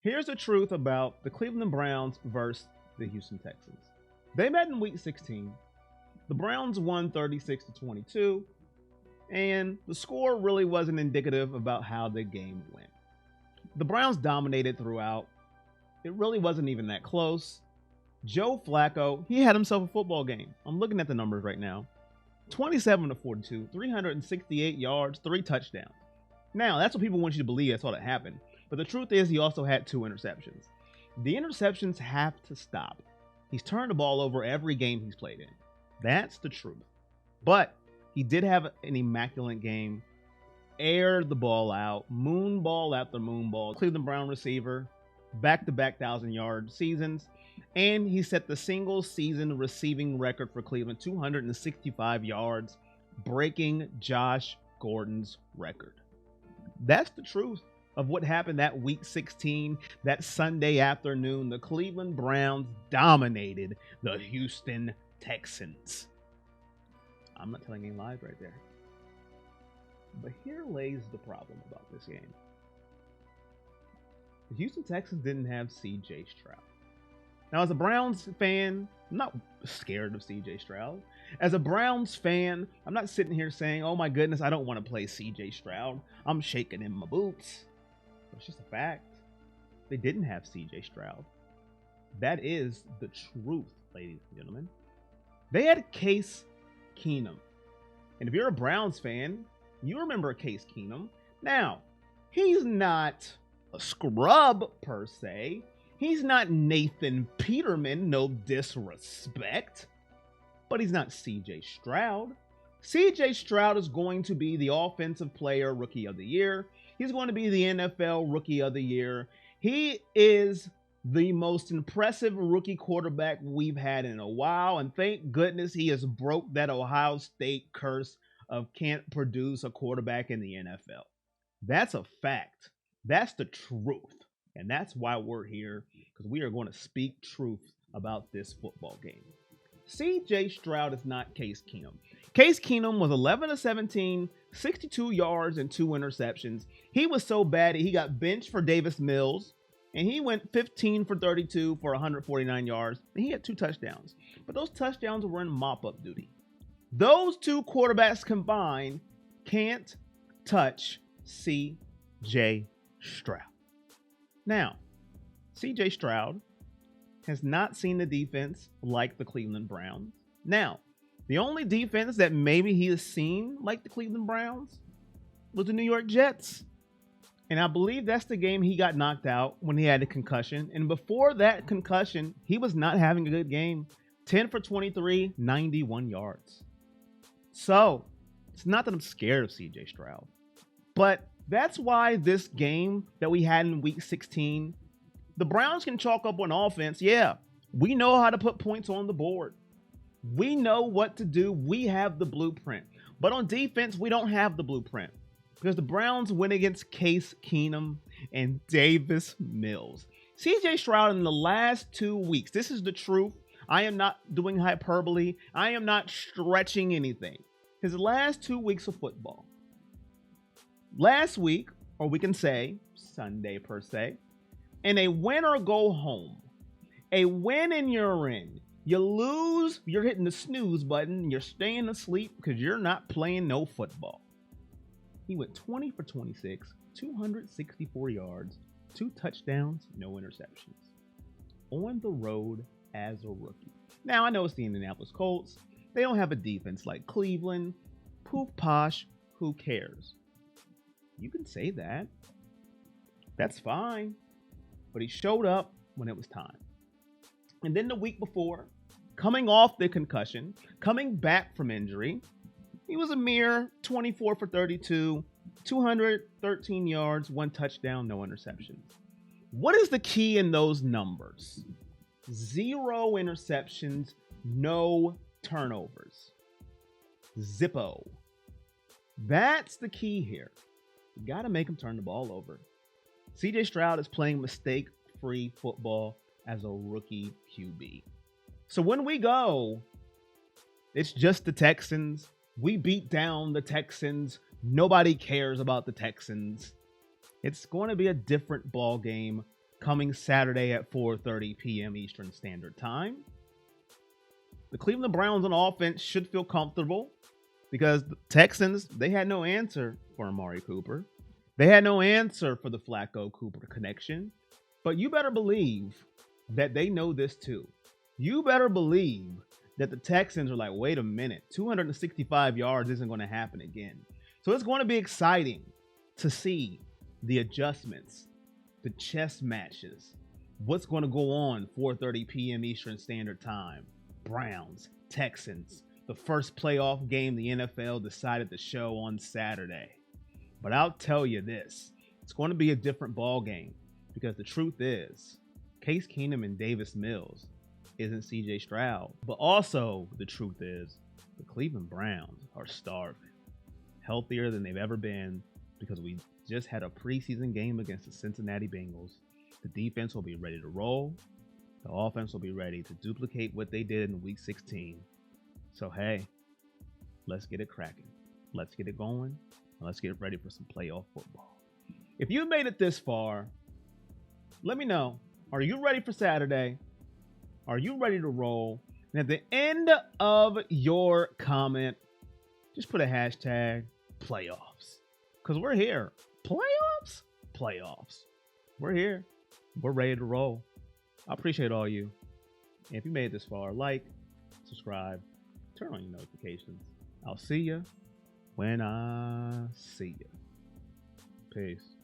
Here's the truth about the Cleveland Browns versus the Houston Texans. They met in week 16. The Browns won 36 to 22, and the score really wasn't indicative about how the game went. The Browns dominated throughout. It really wasn't even that close. Joe Flacco, he had himself a football game. I'm looking at the numbers right now. 27 to 42, 368 yards, 3 touchdowns. Now, that's what people want you to believe. That's all that happened. But the truth is, he also had 2 interceptions. The interceptions have to stop. He's turned the ball over every game he's played in. That's the truth. But he did have an immaculate game. Aired the ball out. Moon ball after moon ball. Cleveland Brown receiver. Back-to-back 1,000-yard seasons. And he set the single season receiving record for Cleveland, 265 yards, breaking Josh Gordon's record. That's the truth of what happened that week 16, that Sunday afternoon. The Cleveland Browns dominated the Houston Texans. I'm not telling any lies right there. But here lays the problem about this game. The Houston Texans didn't have C.J. Stroud. Now, as a Browns fan, I'm not scared of C.J. Stroud. As a Browns fan, I'm not sitting here saying, oh my goodness, I don't want to play C.J. Stroud. I'm shaking in my boots. It's just a fact. They didn't have C.J. Stroud. That is the truth, ladies and gentlemen. They had Case Keenum. And if you're a Browns fan, you remember Case Keenum. Now, he's not a scrub per se. He's not Nathan Peterman, no disrespect. But he's not C.J. Stroud. C.J. Stroud is going to be the offensive player rookie of the year. He's going to be the NFL rookie of the year. He is the most impressive rookie quarterback we've had in a while. And thank goodness he has broke that Ohio State curse of can't produce a quarterback in the NFL. That's a fact. That's the truth. And that's why we're here, because we are going to speak truth about this football game. C.J. Stroud is not Case Keenum. Case Keenum was 11 of 17, 62 yards and 2 interceptions. He was so bad he got benched for Davis Mills, and he went 15 for 32 for 149 yards, and he had 2 touchdowns. But those touchdowns were in mop-up duty. Those 2 quarterbacks combined can't touch C.J. Stroud. Now, C.J. Stroud has not seen the defense like the Cleveland Browns. Now, the only defense that maybe he has seen like the Cleveland Browns was the New York Jets. And I believe that's the game he got knocked out when he had a concussion. And before that concussion, he was not having a good game. 10 for 23, 91 yards. So, it's not that I'm scared of C.J. Stroud. But that's why this game that we had in week 16, the Browns can chalk up on offense. Yeah, we know how to put points on the board. We know what to do. We have the blueprint. But on defense, we don't have the blueprint. Because the Browns went against Case Keenum and Davis Mills. C.J. Stroud in the last 2 weeks, this is the truth. I am not doing hyperbole. I am not stretching anything. His last 2 weeks of football. Last week, or we can say Sunday per se, in a win or go home. A win and you're in. You lose, you're hitting the snooze button, you're staying asleep because you're not playing no football. He went 20 for 26, 264 yards, 2 touchdowns, no interceptions. On the road as a rookie. Now, I know it's the Indianapolis Colts. They don't have a defense like Cleveland. Poof posh, who cares? You can say that. That's fine. But he showed up when it was time. And then the week before, coming off the concussion, coming back from injury, he was a mere 24 for 32, 213 yards, 1 touchdown, no interceptions. What is the key in those numbers? 0 interceptions, no turnovers. Zippo. That's the key here. You got to make him turn the ball over. C.J. Stroud is playing mistake-free football as a rookie QB. So when we go, it's just the Texans. We beat down the Texans. Nobody cares about the Texans. It's going to be a different ball game coming Saturday at 4:30 p.m. Eastern Standard Time. The Cleveland Browns on offense should feel comfortable because the Texans, they had no answer for Amari Cooper. They had no answer for the Flacco-Cooper connection. But you better believe that they know this too. You better believe that the Texans are like, wait a minute, 265 yards isn't going to happen again. So it's going to be exciting to see the adjustments, the chess matches, what's going to go on 4:30 p.m. Eastern Standard Time. Browns, Texans, the first playoff game the NFL decided to show on Saturday. But I'll tell you this, it's going to be a different ball game because the truth is, Case Keenum and Davis Mills isn't CJ Stroud. But also, the truth is, the Cleveland Browns are starving, healthier than they've ever been because we just had a preseason game against the Cincinnati Bengals. The defense will be ready to roll. The offense will be ready to duplicate what they did in Week 16. So, hey, let's get it cracking. Let's get it going. And let's get ready for some playoff football. If you made it this far, let me know. Are you ready for Saturday? Are you ready to roll? And at the end of your comment, just put a hashtag playoffs. Because we're here. Playoffs? Playoffs. We're here. We're ready to roll. I appreciate all you. And if you made it this far, like, subscribe, turn on your notifications. I'll see you when I see you. Peace.